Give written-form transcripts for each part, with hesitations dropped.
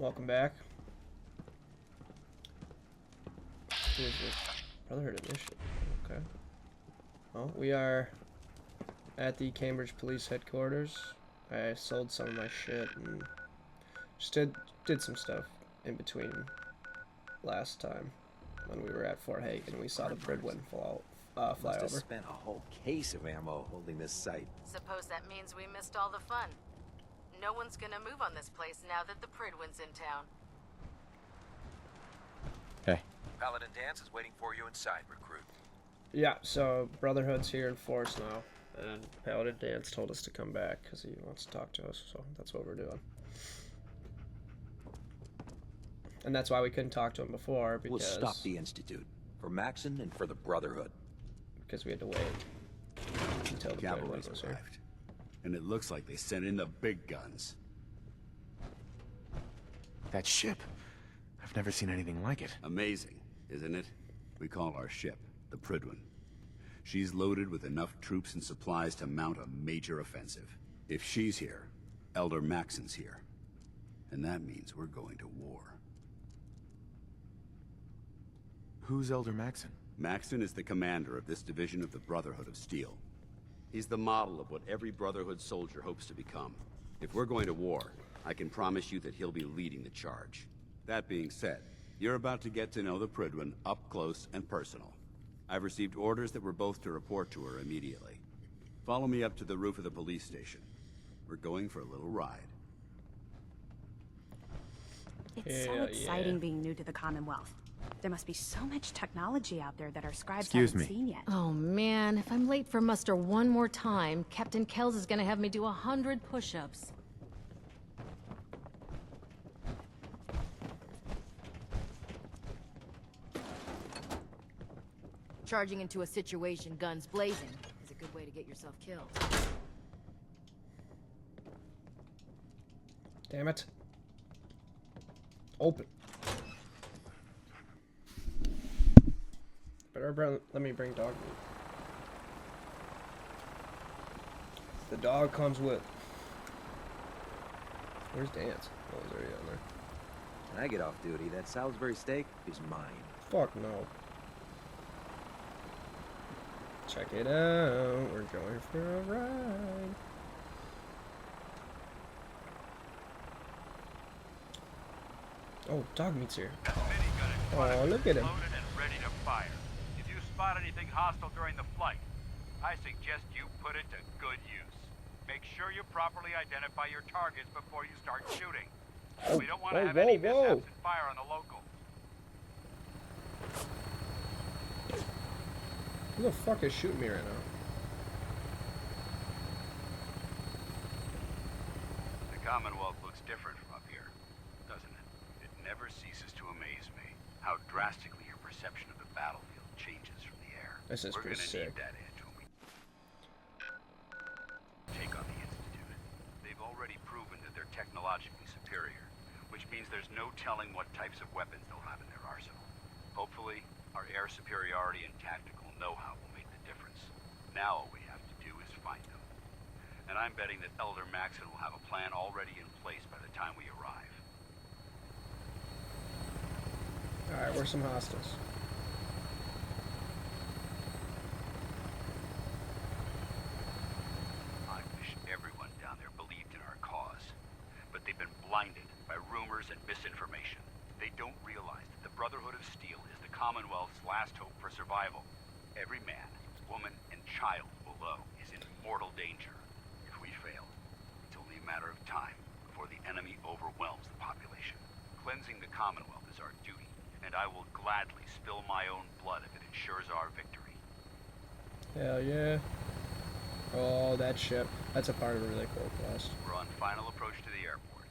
welcome back. Who is this? Brotherhood Initiative. Okay. Well, we are at the Cambridge Police Headquarters. I sold some of my shit and just did some stuff in between last time when we were at Fort Hagen and we saw the Bridwin fly Must have over. spent a whole case of ammo holding this site. Suppose that means we missed all the fun. No one's gonna move on this place now that the Pridwin's in town. Hey. Paladin Dance is waiting for you inside, recruit. Yeah, so Brotherhood's here in force now, and Paladin Dance told us to come back because he wants to talk to us, so that's what we're doing. And that's why we couldn't talk to him before, because... We'll stop the Institute. For Maxon and for the Brotherhood. Because we had to wait until the Cavalry's was here. arrived. And it looks like they sent in the big guns. That ship. I've never seen anything like it. Amazing, isn't it? We call our ship the Pridwin. She's loaded with enough troops and supplies to mount a major offensive. If she's here, Elder Maxon's here. And that means we're going to war. Who's Elder Maxon? Maxon is the commander of this division of the Brotherhood of Steel. He's the model of what every Brotherhood soldier hopes to become. If we're going to war, I can promise you that he'll be leading the charge. That being said, you're about to get to know the Pridwin up close and personal. I've received orders that we're both to report to her immediately. Follow me up to the roof of the police station. We're going for a little ride. It's so exciting being new to the Commonwealth. There must be so much technology out there that our scribes Excuse haven't me. seen yet. Oh man, if I'm late for muster one more time, Captain Kells is gonna have me do 100 push-ups. Charging into a situation guns blazing is a good way to get yourself killed. Damn it. Open. Better let me bring dog meat. The dog comes with. Where's Dance? Oh, he's already on there. When I get off duty, that Salisbury steak is mine. Fuck no. Check it out. We're going for a ride. Oh, dog meat's here. Oh, look at him. Loaded and ready to fire. If you spot anything hostile during the flight, I suggest you put it to good use. Make sure you properly identify your targets before you start shooting. Oh, We don't want to have any mishaps and fire on the local. Who the fuck is shooting me right now? The Commonwealth looks different from up here, doesn't it? It never ceases to amaze me how drastically your perception of the battlefield changes from the air. This is We're pretty gonna sick. need that edge when we take on the Institute. They've already proven that they're technologically superior, which means there's no telling what types of weapons they'll have in their arsenal. Hopefully, our air superiority and tactical know-how will make the difference. Now all we have to do is find them. And I'm betting that Elder Maxon will have a plan already in place by the time we arrive. Alright, where's some hostiles? I wish everyone down there believed in our cause. But they've been blinded by rumors and misinformation. They don't realize that the Brotherhood of Steel is the Commonwealth's last hope for survival. Every man, woman, and child below is in mortal danger. If we fail, it's only a matter of time before the enemy overwhelms the population. Cleansing the Commonwealth is our duty, and I will gladly spill my own blood if it ensures our victory. Hell yeah. Oh, that ship. That's a part of a really cool quest. We're on final approach to the airport.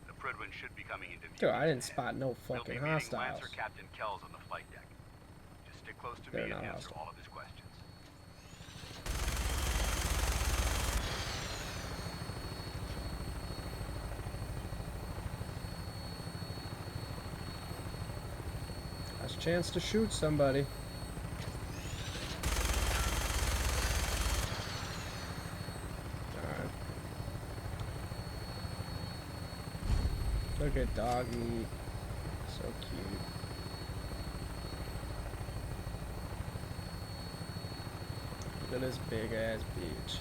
The Pridwin should be coming into view. Dude, I didn't spot no They'll fucking be meeting hostiles. Lancer Captain Kells on the flight deck. Just stick close to They're me and not answer hostile. all of his questions. Last chance to shoot somebody. Alright. They're Look at dog meat. So cute. Look at this big ass bitch.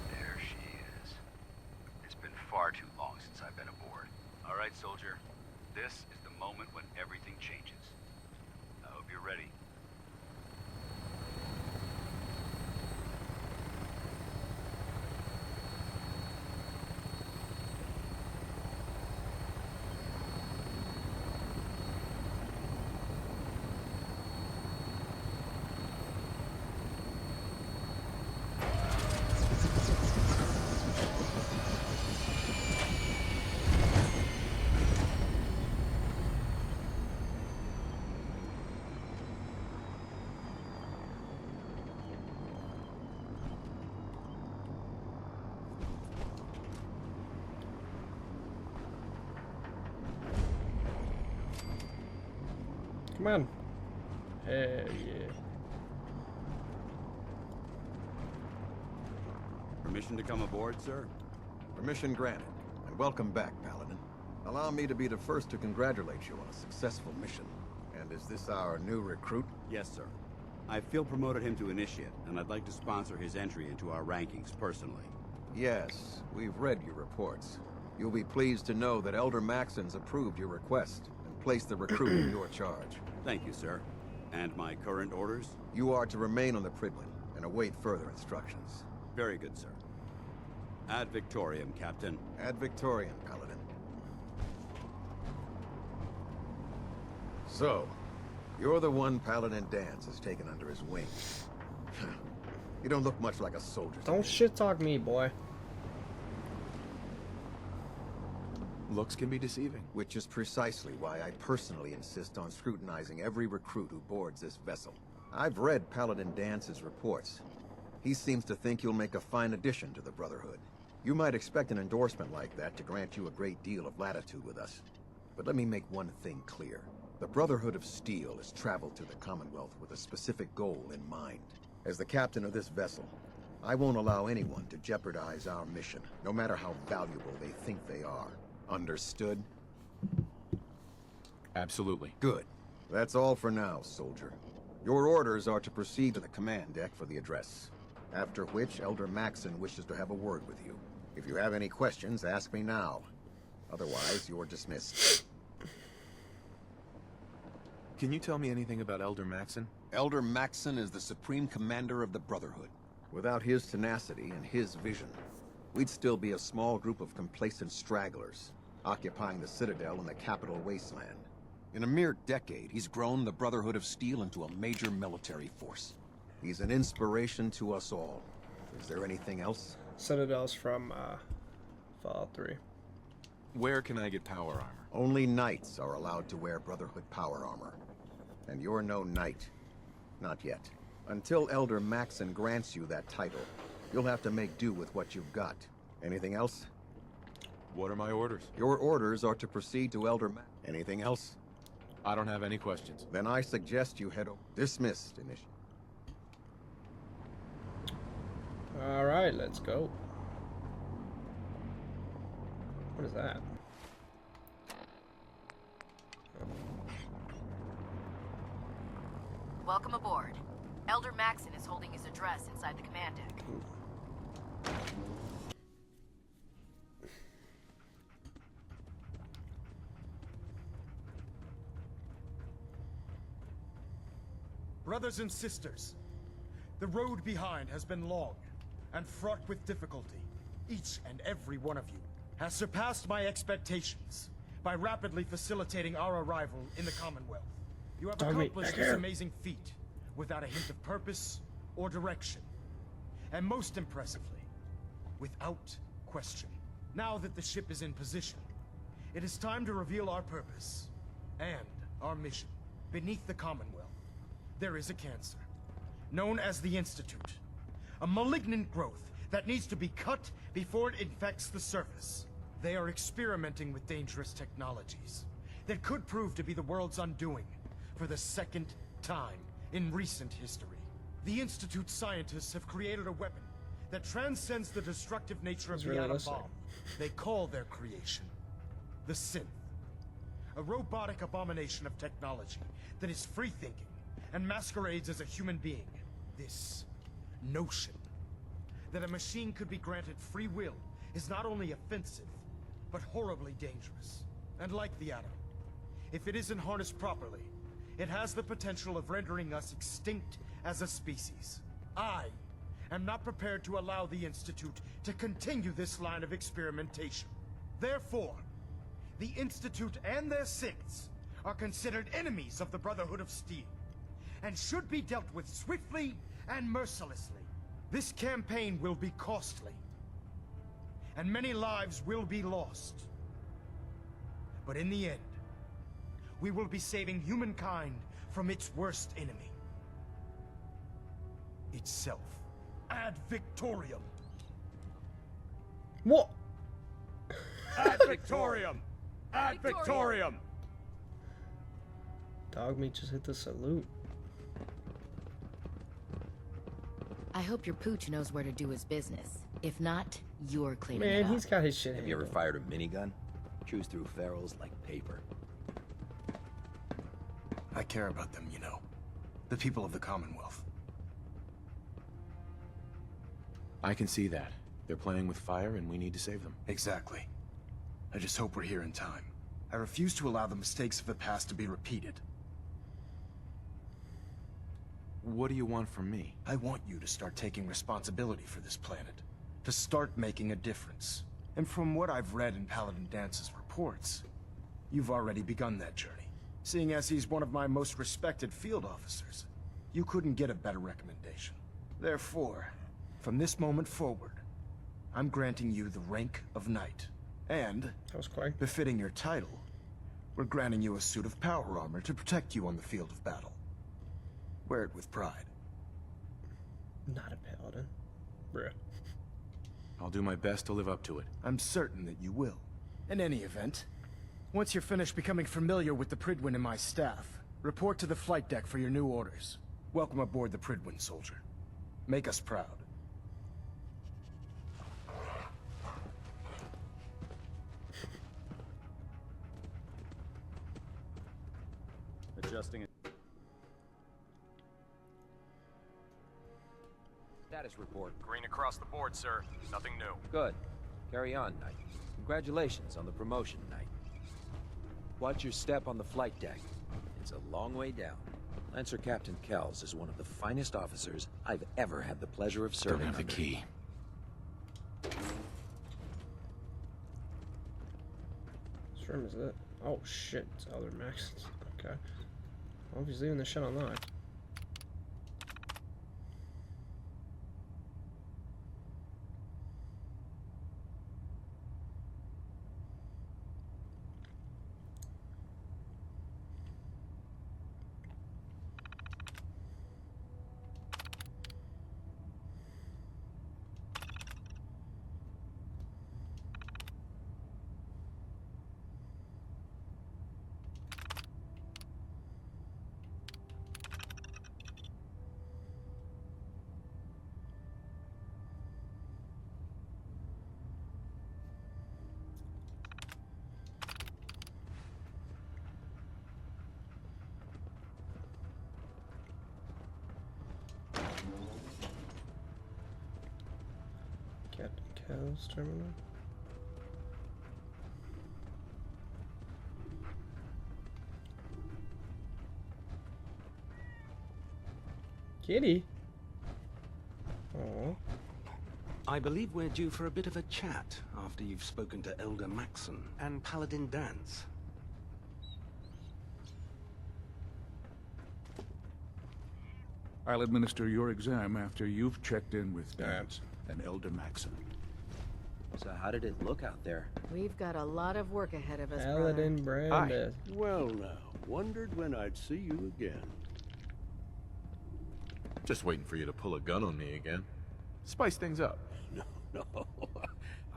There she is. It's been far too long since I've been aboard. All right, soldier. This is the moment when everything changes. I hope you're ready. Come on. Hell yeah. Permission to come aboard, sir? Permission granted, and welcome back, Paladin. Allow me to be the first to congratulate you on a successful mission. And is this our new recruit? Yes, sir. I feel promoted him to initiate, and I'd like to sponsor his entry into our rankings personally. Yes, we've read your reports. You'll be pleased to know that Elder Maxon's approved your request and placed the recruit in your charge. Thank you, sir. And my current orders? You are to remain on the Pridwin and await further instructions. Very good, sir. Ad Victoriam, Captain. Ad Victoriam, Paladin. So, you're the one Paladin Danse has taken under his wing. You don't look much like a soldier. Don't shit talk me, boy. Looks can be deceiving. Which is precisely why I personally insist on scrutinizing every recruit who boards this vessel. I've read Paladin Dance's reports. He seems to think you'll make a fine addition to the Brotherhood. You might expect an endorsement like that to grant you a great deal of latitude with us. But let me make one thing clear. The Brotherhood of Steel has traveled to the Commonwealth with a specific goal in mind. As the captain of this vessel, I won't allow anyone to jeopardize our mission, no matter how valuable they think they are. Understood? Absolutely. Good. That's all for now, soldier. Your orders are to proceed to the command deck for the address. After which, Elder Maxon wishes to have a word with you. If you have any questions, ask me now. Otherwise, you're dismissed. Can you tell me anything about Elder Maxon? Elder Maxon is the supreme commander of the Brotherhood. Without his tenacity and his vision, we'd still be a small group of complacent stragglers, occupying the Citadel in the capital wasteland. In a mere decade, he's grown the Brotherhood of Steel into a major military force. He's an inspiration to us all. Is there anything else? Citadel's from Fallout 3. Where can I get power armor? Only knights are allowed to wear Brotherhood power armor. And you're no knight. Not yet. Until Elder Maxon grants you that title, you'll have to make do with what you've got. Anything else? What are my orders? Your orders are to proceed to Elder Maxon. Anything else? I don't have any questions. Then I suggest you head over. Dismissed, Initiate. Alright, let's go. What is that? Welcome aboard. Elder Maxon is holding his address inside the command deck. Brothers and sisters, the road behind has been long and fraught with difficulty. Each and every one of you has surpassed my expectations by rapidly facilitating our arrival in the Commonwealth. You have accomplished this amazing feat without a hint of purpose or direction. And most impressively, without question. Now that the ship is in position, it is time to reveal our purpose and our mission. Beneath the Commonwealth, there is a cancer, known as the Institute. A malignant growth that needs to be cut before it infects the surface. They are experimenting with dangerous technologies, that could prove to be the world's undoing for the second time in recent history. The Institute scientists have created a weapon that transcends the destructive nature of the atom bomb. They call their creation the Synth. A robotic abomination of technology that is free-thinking and masquerades as a human being. This notion that a machine could be granted free will is not only offensive, but horribly dangerous. And like the atom, if it isn't harnessed properly, it has the potential of rendering us extinct as a species. I am not prepared to allow the Institute to continue this line of experimentation. Therefore, the Institute and their synths are considered enemies of the Brotherhood of Steel, and should be dealt with swiftly and mercilessly. This campaign will be costly, and many lives will be lost. But in the end, we will be saving humankind from its worst enemy. Itself. Ad Victorium. What? Ad Victorium! Ad Victorium! Dog meat just hit the salute. I hope your pooch knows where to do his business. If not, you're cleaning Man, it up. he's got his shit Have you ever handled. fired a minigun? Chews through ferrules like paper. I care about them, you know. The people of the Commonwealth. I can see that. They're playing with fire and we need to save them. Exactly. I just hope we're here in time. I refuse to allow the mistakes of the past to be repeated. What do you want from me? I want you to start taking responsibility for this planet. To start making a difference. And from what I've read in Paladin Dance's reports, you've already begun that journey. Seeing as he's one of my most respected field officers, you couldn't get a better recommendation. Therefore, from this moment forward, I'm granting you the rank of Knight. And, That was quick. befitting your title, we're granting you a suit of power armor to protect you on the field of battle. Wear it with pride. Not a paladin. Bruh. I'll do my best to live up to it. I'm certain that you will. In any event, once you're finished becoming familiar with the Pridwin and my staff, report to the flight deck for your new orders. Welcome aboard the Pridwin, soldier. Make us proud. Adjusting it. Status report. Green across the board, sir. Nothing new. Good. Carry on, Knight. Congratulations on the promotion, Knight. Watch your step on the flight deck. It's a long way down. Lancer Captain Kells is one of the finest officers I've ever had the pleasure of serving Don't have the under. key. Which room is it? Oh shit, it's Elder Max's. Okay. Well, if he's leaving the shit unlocked. Captain Kells terminal. Kitty. Oh. I believe we're due for a bit of a chat after you've spoken to Elder Maxon and Paladin Dance. I'll administer your exam after you've checked in with Dance and Elder Maxon. So how did it look out there? We've got a lot of work ahead of us, Paladin Brandis. Well now, wondered when I'd see you again. Just waiting for you to pull a gun on me again. Spice things up. No,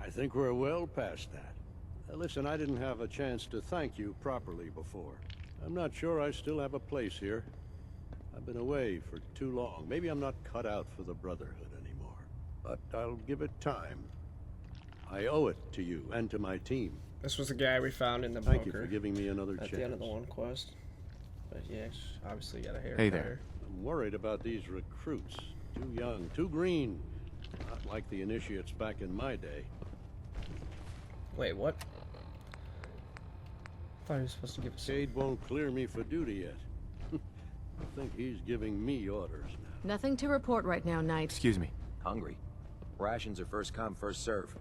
I think we're well past that. Listen, I didn't have a chance to thank you properly before. I'm not sure I still have a place here. I've been away for too long. Maybe I'm not cut out for the Brotherhood anymore. But I'll give it time. I owe it to you and to my team. This was the guy we found in the bunker. Thank you for giving me another chance. At the end of the one quest. But yeah, obviously got a haircut. Hey there. I'm worried about these recruits. Too young, too green. Not like the initiates back in my day. Wait, what? I thought he was supposed to give us... Cade won't clear me for duty yet. I think he's giving me orders now. Nothing to report right now, Knight. Excuse me. Hungry. Rations are first come, first serve.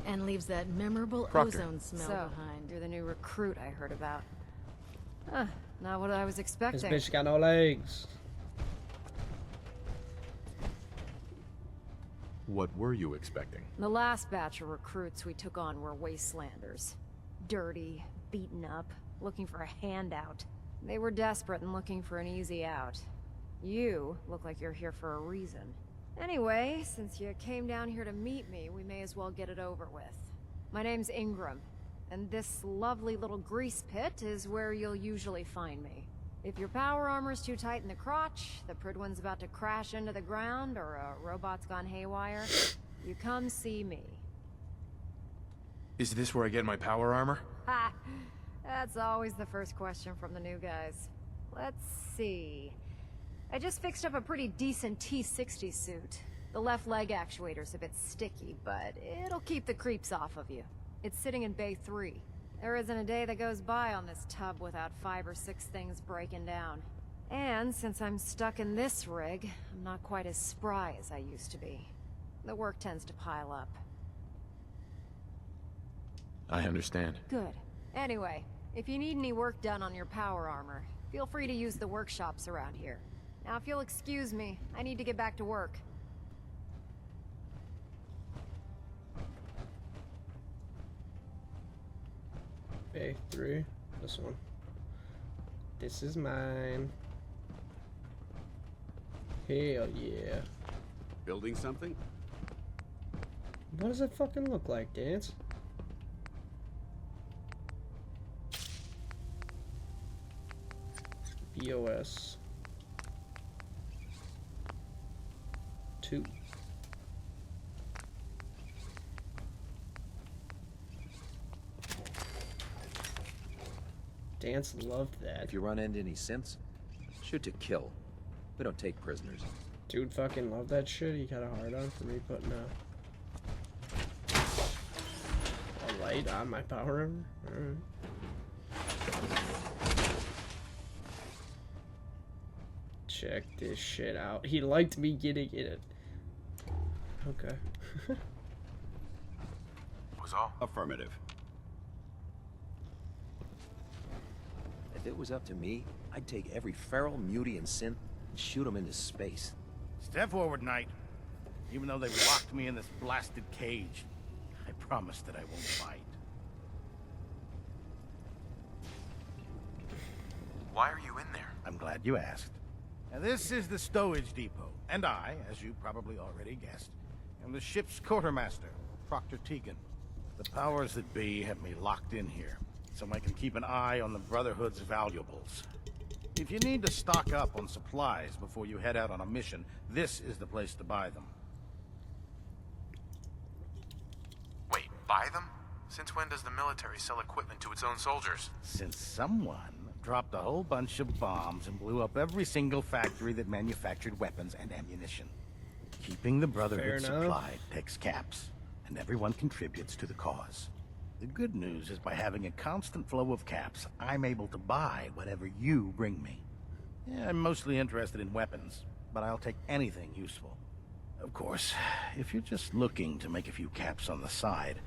And leaves that memorable Proctor. ozone smell behind. You're the new recruit I heard about. Not what I was expecting. This bitch got no legs. What were you expecting? The last batch of recruits we took on were wastelanders. Dirty, beaten up, looking for a handout. They were desperate and looking for an easy out. You look like you're here for a reason. Anyway, since you came down here to meet me, we may as well get it over with. My name's Ingram, and this lovely little grease pit is where you'll usually find me. If your power armor's too tight in the crotch, the Pridwin's about to crash into the ground, or a robot's gone haywire, you come see me. Is this where I get my power armor? Ha! That's always the first question from the new guys. Let's see. I just fixed up a pretty decent T-60 suit. The left leg actuator's a bit sticky, but it'll keep the creeps off of you. It's sitting in Bay 3. There isn't a day that goes by on this tub without 5 or 6 things breaking down. And since I'm stuck in this rig, I'm not quite as spry as I used to be. The work tends to pile up. I understand. Good. Anyway, if you need any work done on your power armor, feel free to use the workshops around here. Now, if you'll excuse me, I need to get back to work. Bay 3. This one. This is mine. Hell yeah. Building something? What does it fucking look like, Dance? BOS 2. Dance loved that. If you run into any synths, shoot to kill. We don't take prisoners. Dude fucking loved that shit. He got a hard on for me putting a light on my power armor. Alright. Check this shit out. He liked me getting in it. Okay. Was all? Affirmative. If it was up to me, I'd take every feral, mutie, and synth and shoot them into space. Step forward, Knight. Even though they've locked me in this blasted cage, I promise that I won't fight. Why are you in there? I'm glad you asked. Now, this is the stowage depot, and I, as you probably already guessed, am the ship's quartermaster, Proctor Tegan. The powers that be have me locked in here, so I can keep an eye on the Brotherhood's valuables. If you need to stock up on supplies before you head out on a mission, this is the place to buy them. Wait, buy them? Since when does the military sell equipment to its own soldiers? Since someone dropped a whole bunch of bombs and blew up every single factory that manufactured weapons and ammunition. Keeping the Brotherhood supplied takes caps, and everyone contributes to the cause. The good news is by having a constant flow of caps, I'm able to buy whatever you bring me. Yeah, I'm mostly interested in weapons, but I'll take anything useful. Of course, if you're just looking to make a few caps on the side,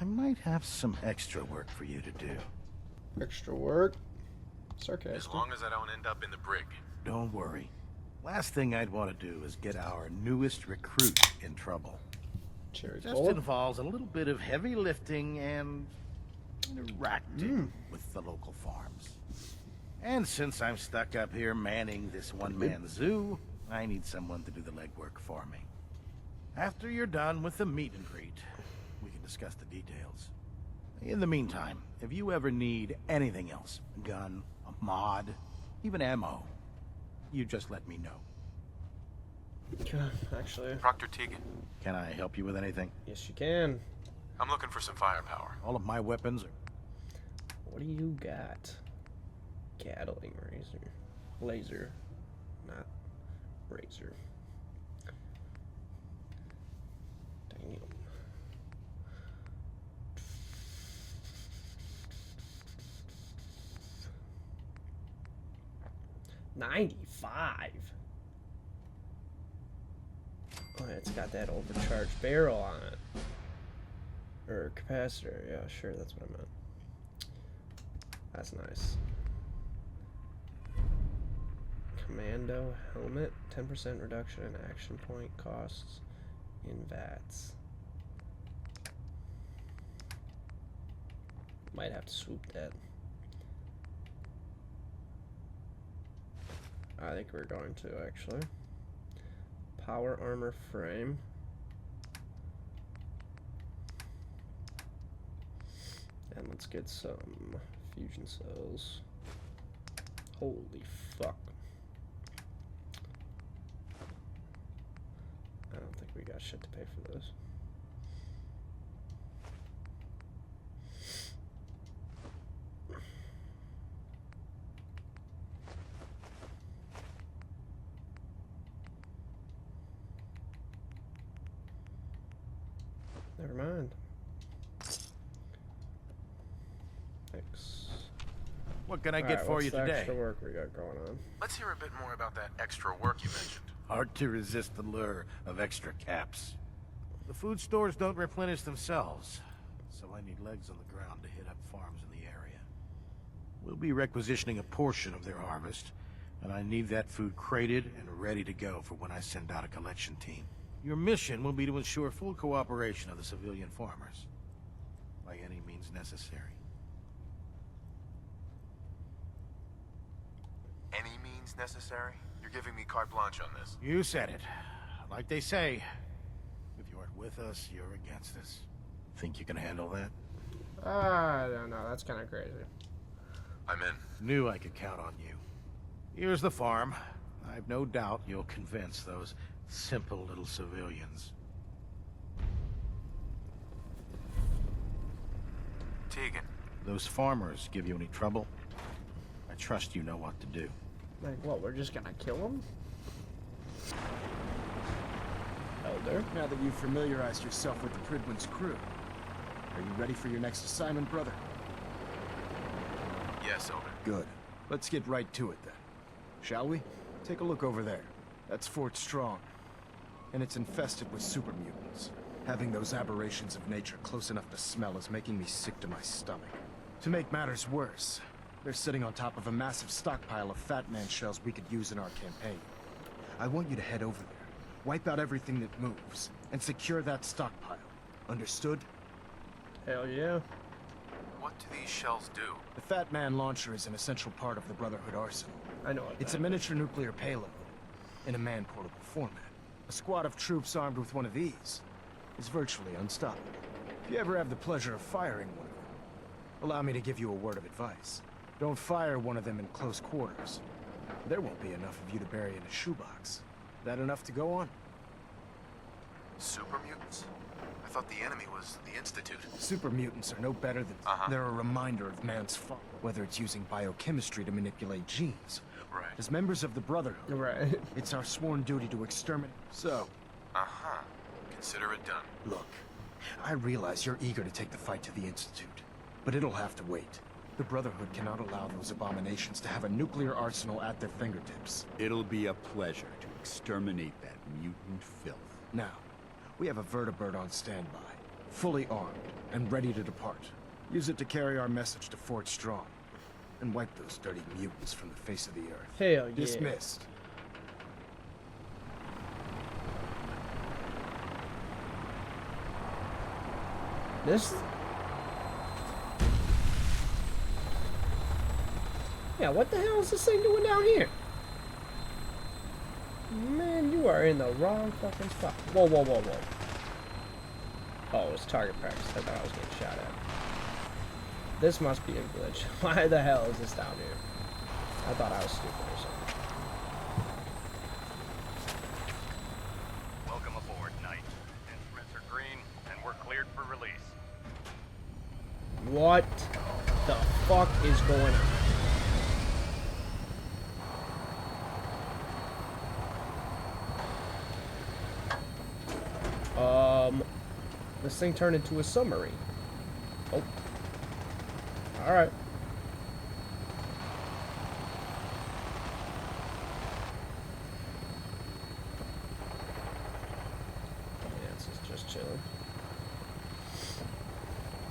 I might have some extra work for you to do. Extra work? Sarcastic. As long as I don't end up in the brig. Don't worry. Last thing I'd want to do is get our newest recruit in trouble. Cherry Just cola? involves a little bit of heavy lifting and interacting with the local farms. And since I'm stuck up here manning this one-man zoo, I need someone to do the legwork for me. After you're done with the meet and greet, we can discuss the details. In the meantime, if you ever need anything else, a gun, a mod, even ammo, you just let me know. Actually, Proctor Tegan. Can I help you with anything? yes, you can. I'm looking for some firepower. All of my weapons are... What do you got? Gatling razor. Laser. Not razor. Damn. $95. Oh, it's got that overcharged barrel on it. Or capacitor. Yeah, sure, that's what I meant. That's nice. Commando helmet. 10% reduction in action point costs in VATS. Might have to swoop that. I think we're going to, actually. Power armor frame. And let's get some fusion cells. Holy fuck. I don't think we got shit to pay for this. Never mind. Thanks. What can I get for you today? What's the extra work we got going on? Let's hear a bit more about that extra work you mentioned. Hard to resist the lure of extra caps. The food stores don't replenish themselves, so I need legs on the ground to hit up farms in the area. We'll be requisitioning a portion of their harvest, and I need that food crated and ready to go for when I send out a collection team. Your mission will be to ensure full cooperation of the civilian farmers, by any means necessary. Any means necessary? You're giving me carte blanche on this. You said it. Like they say, if you aren't with us, you're against us. Think you can handle that? I don't know, that's kind of crazy. I'm in. Knew I could count on you. Here's the farm. I've no doubt you'll convince those simple little civilians. Tegan. Those farmers give you any trouble? I trust you know what to do. Like what, we're just gonna kill them? Elder? Now that you've familiarized yourself with the Pridwin's crew, are you ready for your next assignment, brother? Yes, Elder. Good. Let's get right to it then. Shall we? Take a look over there. That's Fort Strong. And it's infested with super mutants. Having those aberrations of nature close enough to smell is making me sick to my stomach. To make matters worse, they're sitting on top of a massive stockpile of Fat Man shells we could use in our campaign. I want you to head over there, wipe out everything that moves, and secure that stockpile. Understood? Hell yeah. What do these shells do? The Fat Man launcher is an essential part of the Brotherhood arsenal. I know what It's that a miniature nuclear payload, in a man-portable format. A squad of troops armed with one of these is virtually unstoppable. If you ever have the pleasure of firing one of them, allow me to give you a word of advice. Don't fire one of them in close quarters. There won't be enough of you to bury in a shoebox. That enough to go on? Super mutants? I thought the enemy was the Institute. Super mutants are no better than... They're a reminder of man's fault, whether it's using biochemistry to manipulate genes. Right. As members of the Brotherhood, right. It's our sworn duty to exterminate. So... Consider it done. Look, I realize you're eager to take the fight to the Institute, but it'll have to wait. The Brotherhood cannot allow those abominations to have a nuclear arsenal at their fingertips. It'll be a pleasure to exterminate that mutant filth. Now, we have a vertibird on standby, fully armed and ready to depart. Use it to carry our message to Fort Strong, and wipe those dirty mutants from the face of the earth. Hell yeah. Dismissed. This... Yeah, what the hell is this thing doing down here? Man, you are in the wrong fucking spot. Whoa, whoa, whoa, whoa. Oh, it's target practice. I thought I was getting shot at. This must be a glitch. Why the hell is this down here? I thought I was stupid or something. Welcome aboard, Knight. Instruments are green, and we're cleared for release. What the fuck is going on? This thing turned into a submarine. Oh. Alright. Yeah, this is just chilling.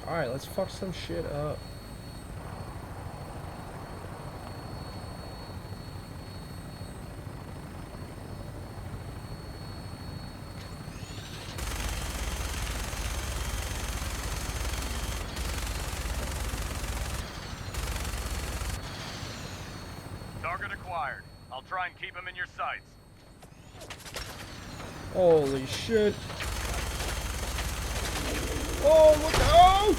Alright, let's fuck some shit up. Target acquired. I'll try and keep him in your sights. Holy shit. Oh, look out!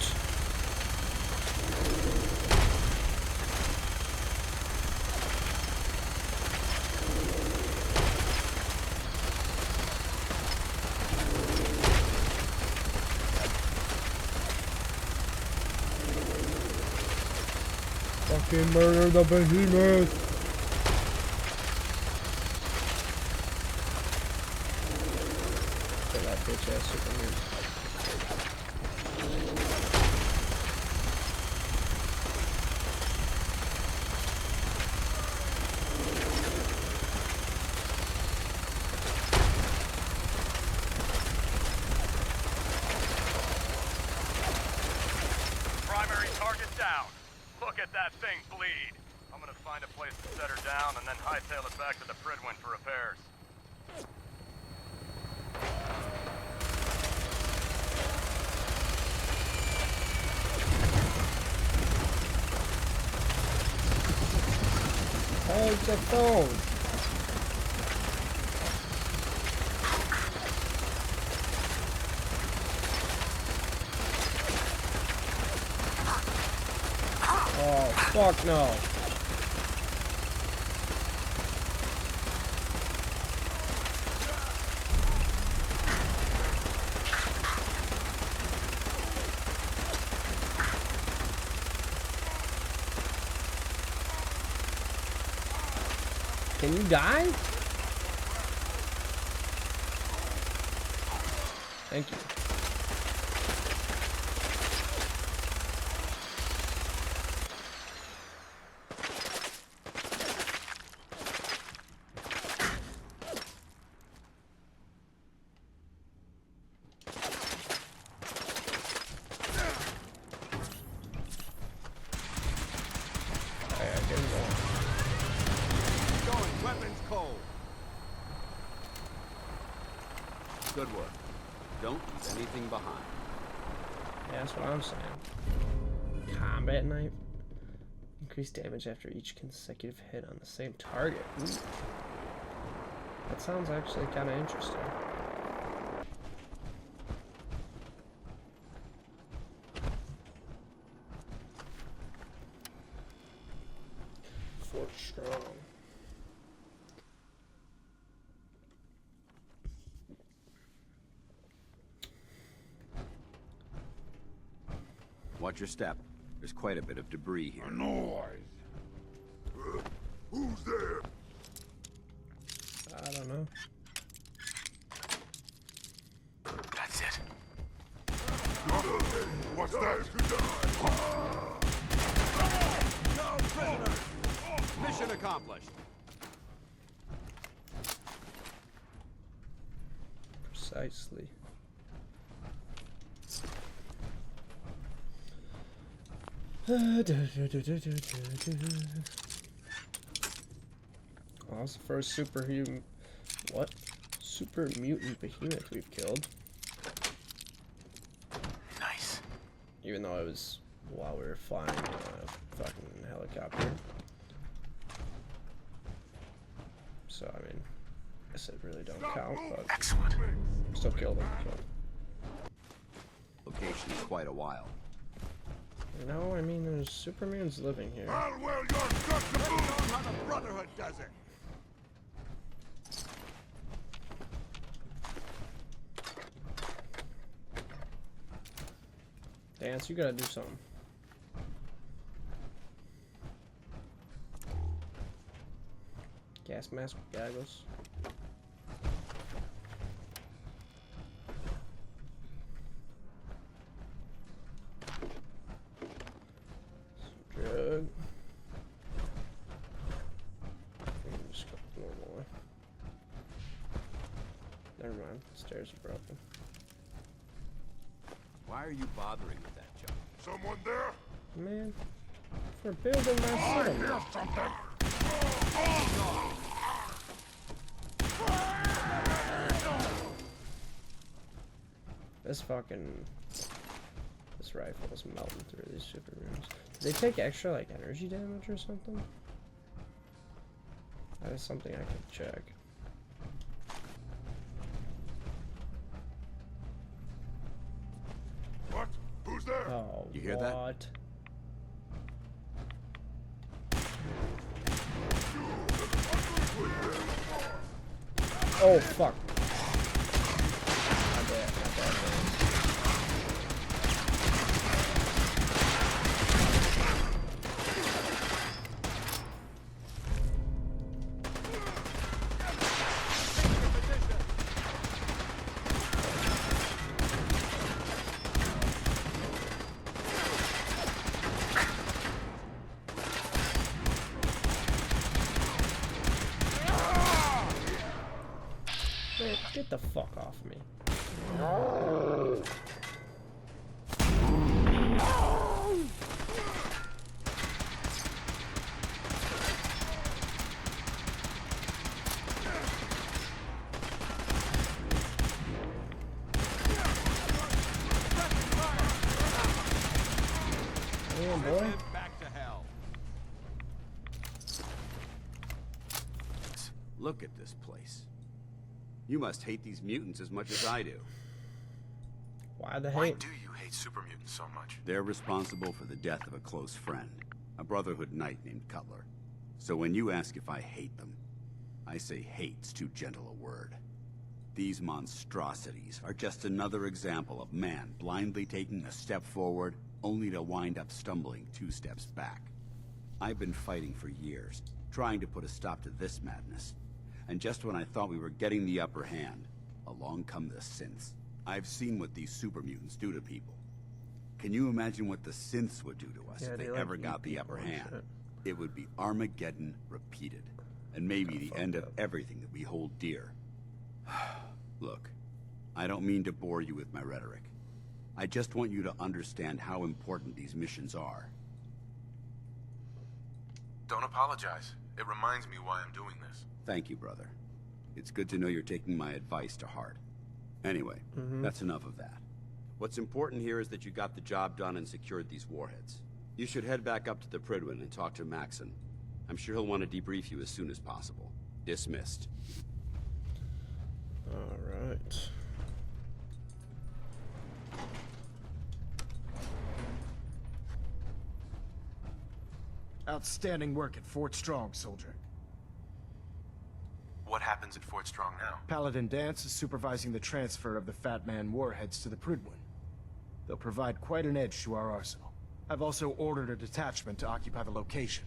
Fucking murder the behemoth! That bitch ass Superman. Primary target down. Look at that thing bleed. I'm gonna find a place to set her down and then hightail it back to the Pridwin for repairs. Hold the phone. Oh, fuck no. Can you die? Thank you. Weapons cold. Good work. Don't leave anything behind. Yeah, that's what I'm saying. Combat knife. Increase damage after each consecutive hit on the same target. Ooh. That sounds actually kind of interesting. Fort Strong. Watch your step. There's quite a bit of debris here. Who's there? I don't know. That's it. What's that? No prisoners! Mission accomplished. Precisely. Oh, that's the first superhuman. What? Super mutant behemoth we've killed. Nice. Even though it was while we were flying a fucking helicopter. So, I mean, I guess it really don't count, but excellent. Still killed him. So. location in quite a while. No, I mean there's super mutants living here. Well, you're such a fool! How the Brotherhood does it! Dance, you gotta do something. Gas mask with goggles. Some drug. Just go the normal way. Never mind, the stairs are broken. Why are you bothering with that junk? Someone there? Man, for building my I son. hear something! This rifle is melting through these super rooms. Do they take extra like energy damage or something? That is something I could check. What? Who's there? Oh, You hear that? what? Oh fuck. My bad, my bad, man. Man, get the fuck off me. Damn, boy. Back to hell. Look at this place. You must hate these mutants as much as I do. Why the Why hate? do you hate super mutants so much? They're responsible for the death of a close friend, a Brotherhood knight named Cutler. So when you ask if I hate them, I say hate's too gentle a word. These monstrosities are just another example of man blindly taking a step forward, only to wind up stumbling 2 steps back. I've been fighting for years, trying to put a stop to this madness. And just when I thought we were getting the upper hand, along come the synths. I've seen what these super mutants do to people. Can you imagine what the synths would do to us if they ever got the upper hand? It would be Armageddon repeated, and maybe the end of everything that we hold dear. Look, I don't mean to bore you with my rhetoric. I just want you to understand how important these missions are. Don't apologize. It reminds me why I'm doing this. Thank you, brother. It's good to know you're taking my advice to heart. Anyway, that's enough of that. What's important here is that you got the job done and secured these warheads. You should head back up to the Pridwin and talk to Maxon. I'm sure he'll want to debrief you as soon as possible. Dismissed. Alright. Outstanding work at Fort Strong, soldier. What happens at Fort Strong now? Paladin Dance is supervising the transfer of the Fat Man warheads to the Pridwin. They'll provide quite an edge to our arsenal. I've also ordered a detachment to occupy the location,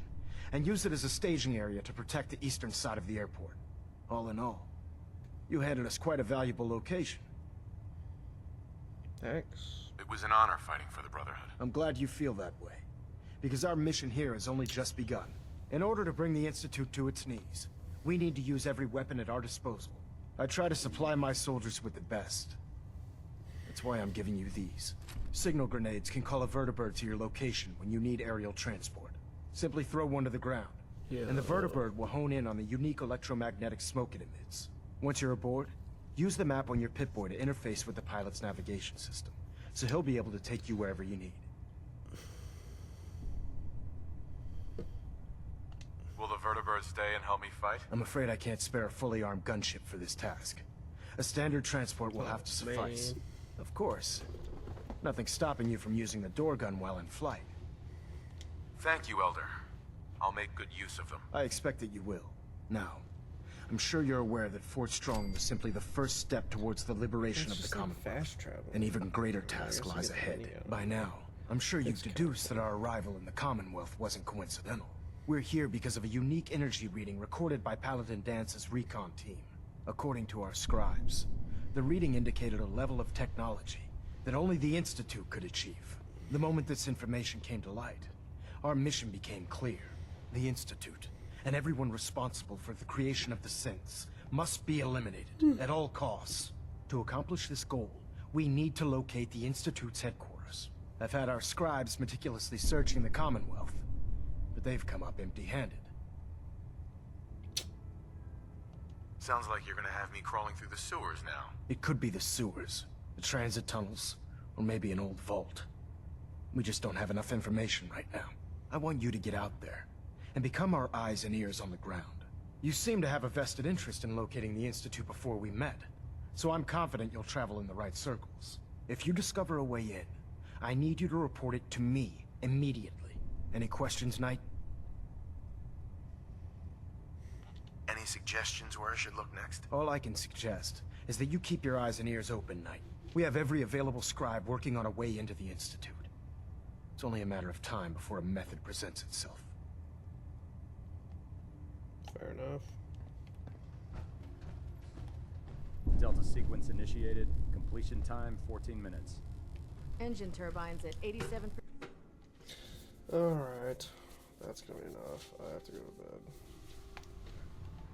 and use it as a staging area to protect the eastern side of the airport. All in all, you handed us quite a valuable location. Thanks. It was an honor fighting for the Brotherhood. I'm glad you feel that way, because our mission here has only just begun. In order to bring the Institute to its knees, we need to use every weapon at our disposal. I try to supply my soldiers with the best. That's why I'm giving you these. Signal grenades can call a vertibird to your location when you need aerial transport. Simply throw one to the ground, and the vertibird will hone in on the unique electromagnetic smoke it emits. Once you're aboard, use the map on your Pip-Boy to interface with the pilot's navigation system, so he'll be able to take you wherever you need. Will the vertibird stay and help me fight? I'm afraid I can't spare a fully armed gunship for this task. A standard transport will have to suffice. Of course, Nothing stopping you from using the door gun while in flight. Thank you, Elder. I'll make good use of them. I expect that you will. Now, I'm sure you're aware that Fort Strong was simply the first step towards the liberation of the Commonwealth. Fast travel. An even greater task lies ahead. By now, I'm sure you've deduced that our arrival in the Commonwealth wasn't coincidental. We're here because of a unique energy reading recorded by Paladin Dance's recon team. According to our scribes, the reading indicated a level of technology that only the Institute could achieve. The moment this information came to light, our mission became clear. The Institute, and everyone responsible for the creation of the synths, must be eliminated at all costs. To accomplish this goal, we need to locate the Institute's headquarters. I've had our scribes meticulously searching the Commonwealth, but they've come up empty-handed. Sounds like you're gonna have me crawling through the sewers now. It could be the sewers, the transit tunnels, or maybe an old vault. We just don't have enough information right now. I want you to get out there and become our eyes and ears on the ground. You seem to have a vested interest in locating the Institute before we met, so I'm confident you'll travel in the right circles. If you discover a way in, I need you to report it to me immediately. Any questions, Knight? Any suggestions where I should look next? All I can suggest is that you keep your eyes and ears open, Knight. We have every available scribe working on a way into the Institute. It's only a matter of time before a method presents itself. Fair enough. Delta sequence initiated. Completion time 14 minutes. Engine turbines at 87%. Alright. That's gonna be enough. I have to go to bed.